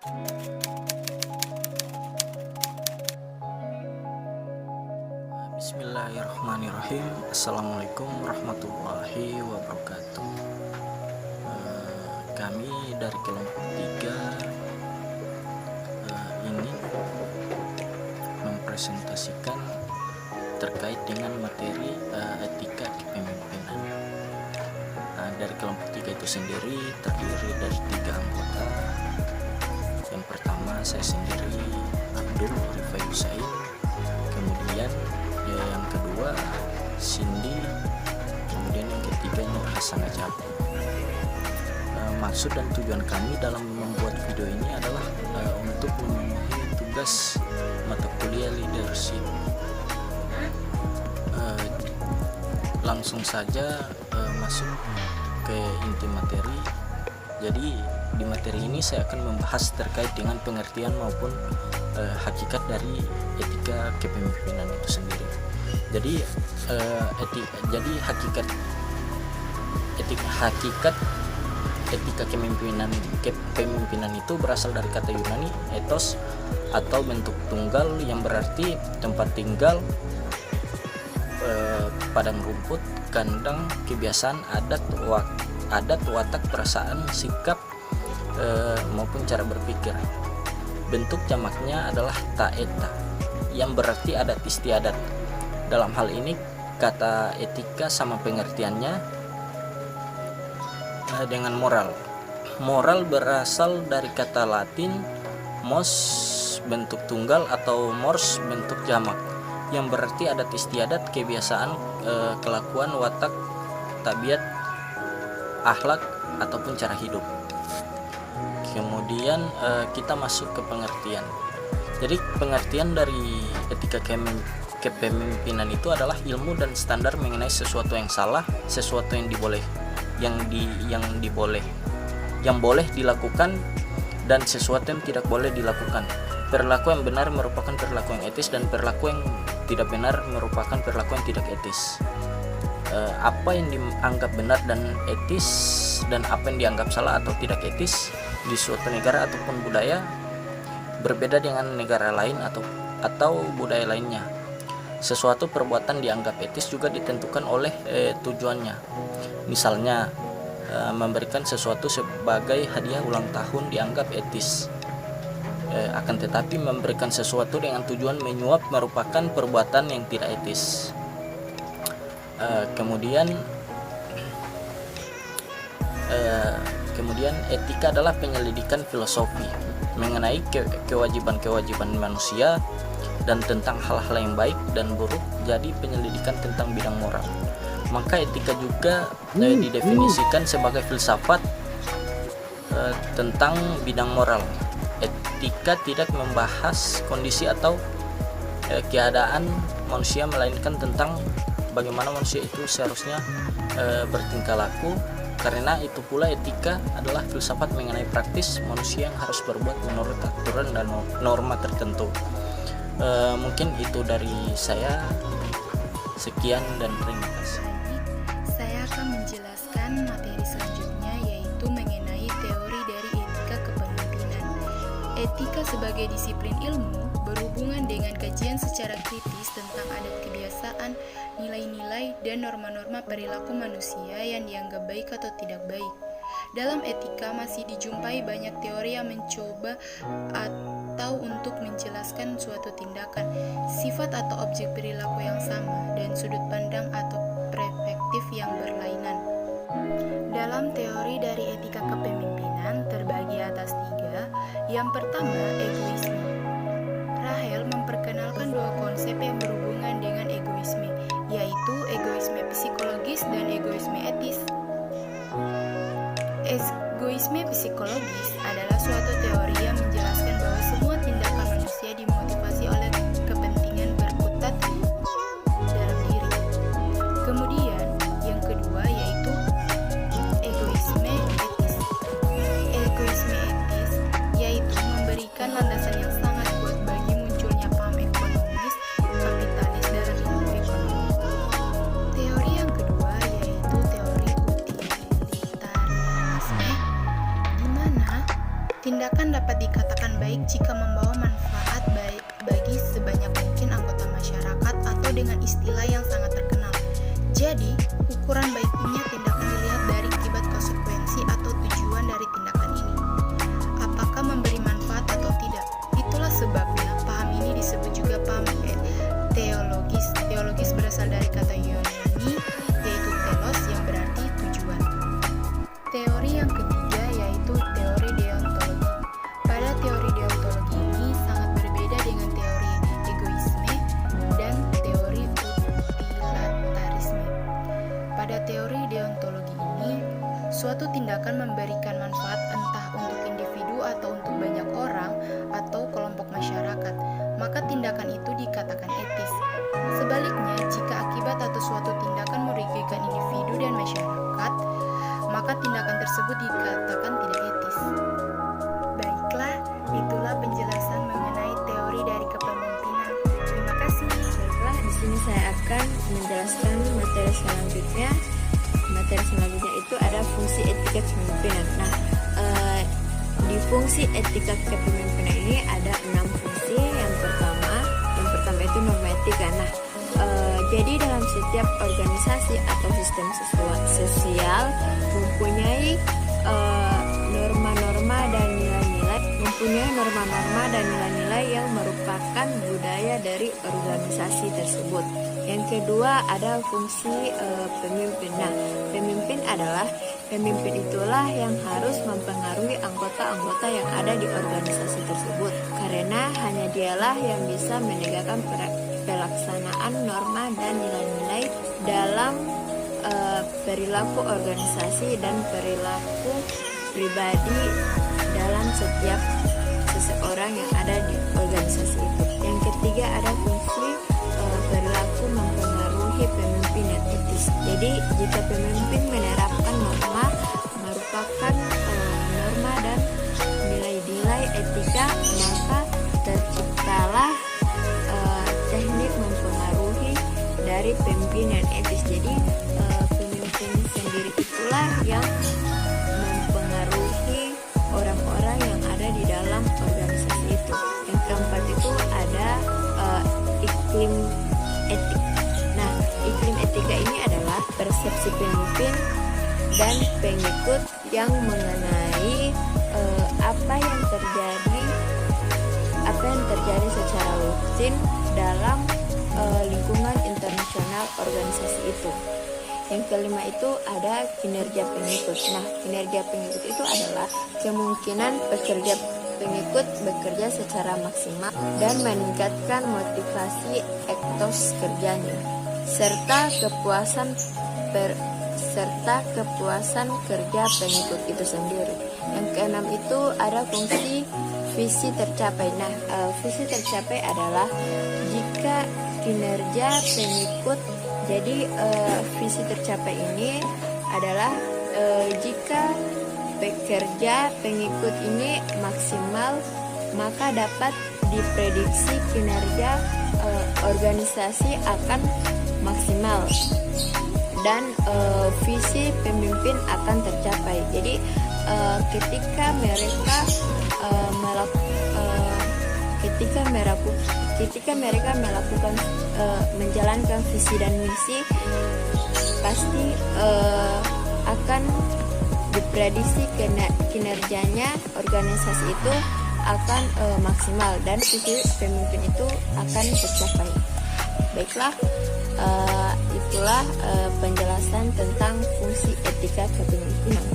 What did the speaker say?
Bismillahirrahmanirrahim. Assalamualaikum warahmatullahi wabarakatuh. Kami dari kelompok 3 ingin mempresentasikan terkait dengan materi etika kepemimpinan. Dari kelompok 3 itu sendiri terdiri dari 3 anggota. Yang pertama saya sendiri, Abdul Rifai Husain. Kemudian yang kedua Cindy, kemudian yang ketiga Nur Hasan Ajab. Maksud dan tujuan kami dalam membuat video ini adalah untuk memenuhi tugas mata kuliah leadership. Langsung saja masuk ke inti materi. Jadi di materi ini saya akan membahas terkait dengan pengertian maupun hakikat dari etika kepemimpinan itu sendiri. Jadi hakikat etika kepemimpinan itu berasal dari kata Yunani ethos atau bentuk tunggal yang berarti tempat tinggal, padang rumput, kandang, kebiasaan, adat, watak, perasaan, sikap maupun cara berpikir. Bentuk jamaknya adalah taeta yang berarti adat istiadat. Dalam hal ini kata etika sama pengertiannya dengan moral. Moral berasal dari kata Latin mos bentuk tunggal atau mors bentuk jamak yang berarti adat istiadat, kebiasaan, kelakuan, watak, tabiat, akhlak ataupun cara hidup. Kemudian kita masuk ke pengertian. Jadi pengertian dari etika kepemimpinan itu adalah ilmu dan standar mengenai sesuatu yang salah, sesuatu yang boleh dilakukan, dan sesuatu yang tidak boleh dilakukan. Perilaku yang benar merupakan perilaku yang etis, dan perilaku yang tidak benar merupakan perilaku yang tidak etis. Apa yang dianggap benar dan etis dan apa yang dianggap salah atau tidak etis di suatu negara ataupun budaya berbeda dengan negara lain atau budaya lainnya. Sesuatu perbuatan dianggap etis juga ditentukan oleh tujuannya. Misalnya memberikan sesuatu sebagai hadiah ulang tahun dianggap etis. Akan tetapi memberikan sesuatu dengan tujuan menyuap merupakan perbuatan yang tidak etis. Kemudian etika adalah penyelidikan filosofi mengenai kewajiban-kewajiban manusia dan tentang hal-hal yang baik dan buruk, jadi penyelidikan tentang bidang moral. Maka etika juga didefinisikan sebagai filsafat tentang bidang moral. Etika tidak membahas kondisi atau keadaan manusia, melainkan tentang bagaimana manusia itu seharusnya bertingkah laku. Karena itu pula etika adalah filsafat mengenai praktis manusia yang harus berbuat menurut aturan dan norma tertentu. Mungkin itu dari saya. Sekian dan terima kasih. Saya akan menjelaskan materi selanjutnya, yaitu mengenai teori dari etika kepemimpinan. Etika sebagai disiplin ilmu berhubungan dengan kajian secara kritis tentang adat kebiasaan, nilai-nilai, dan norma-norma perilaku manusia yang dianggap baik atau tidak baik. Dalam etika masih dijumpai banyak teori yang mencoba atau untuk menjelaskan suatu tindakan, sifat atau objek perilaku yang sama, dan sudut pandang atau perspektif yang berlainan. Dalam teori dari etika kepemimpinan terbagi atas 3. Yang pertama, egoisme. Rahel memperkenalkan 2 konsep yang berhubungan dengan egoisme, yaitu egoisme psikologis dan egoisme etis. Egoisme psikologis adalah suatu teori yang menjelaskan bahwa semua tindakan manusia dimotivasi oleh kepentingan berkutat dalam diri. Kemudian, yang kedua yaitu egoisme etis. Egoisme etis yaitu memberikan landasan yang sangat kuat bagi munculnya paham ekonomis kapitalis dalam ilmu ekonomi. Teori yang kedua yaitu teori utilitarisme, di mana tindakan dapat dikatakan baik jika membawa manfaat bagi sebanyak mungkin anggota masyarakat atau dengan istilah yang sangat terkenal. Jadi, ukuran baiknya tindakan dilihat dari akibat konsekuensi atau tujuan dari tindakan ini. Apakah memberi manfaat atau tidak? Itulah sebabnya paham ini disebut juga paham teologis. Teologis berasal dari kata Yunani, yaitu telos yang berarti tujuan. Teori yang ketiga yaitu teori deontologi. Pada teori deontologi ini sangat berbeda dengan teori egoisme dan teori utilitarisme. Pada teori deontologi ini, suatu tindakan memberikan manfaat entah untuk individu atau untuk banyak orang atau kelompok masyarakat, maka tindakan itu dikatakan etis. Sebaliknya, jika akibat atau suatu tindakan merugikan individu dan masyarakat, maka tindakan tersebut dikatakan tidak etis. Baiklah, itulah penjelasan mengenai teori dari kepemimpinan. Terima kasih. Baiklah, di sini saya akan menjelaskan materi selanjutnya. Materi selanjutnya itu ada fungsi etika kepemimpinan. Nah, di fungsi etika kepemimpinan ini ada 6 fungsi. Yang pertama itu norma etika. Nah, jadi dalam setiap organisasi atau sistem sosial mempunyai norma-norma dan nilai-nilai yang merupakan budaya dari organisasi tersebut. Yang kedua ada fungsi pemimpin. Nah, pemimpin itulah yang harus mempengaruhi anggota-anggota yang ada di organisasi tersebut, karena hanya dialah yang bisa menegakkan pelaksanaan norma dan nilai-nilai dalam perilaku organisasi dan perilaku pribadi dalam setiap seseorang yang ada di organisasi itu. Yang ketiga ada fungsi perilaku mempengaruhi pemimpin yang etis. Jadi jika pemimpin menerapkan norma merupakan norma dan nilai-nilai etika, maka terciptalah teknik mempengaruhi dari pemimpin yang etis. Jadi pemimpin sendiri itulah yang mempengaruhi orang-orang yang ada di dalam organisasi itu. Yang keempat itu ada iklim etik. Nah, iklim etika ini adalah persepsi pemimpin dan pengikut yang mengenai apa yang terjadi secara rutin dalam lingkungan internasional organisasi itu. Yang kelima itu ada kinerja pengikut. Nah, kinerja pengikut itu adalah kemungkinan pekerja pengikut bekerja secara maksimal dan meningkatkan motivasi etos kerjanya, serta kepuasan kerja pengikut itu sendiri. Yang keenam itu ada fungsi visi tercapai. Nah, visi tercapai adalah jika kinerja pengikut, jadi visi tercapai ini adalah jika pekerja pengikut ini maksimal, maka dapat diprediksi kinerja organisasi akan maksimal dan visi pemimpin akan tercapai. Jadi ketika mereka melakukan menjalankan visi dan misi, pasti akan diprediksi kinerjanya organisasi itu akan maksimal dan visi pemimpin itu akan tercapai. Baiklah, itulah penjelasan tentang fungsi etika kepemimpinan.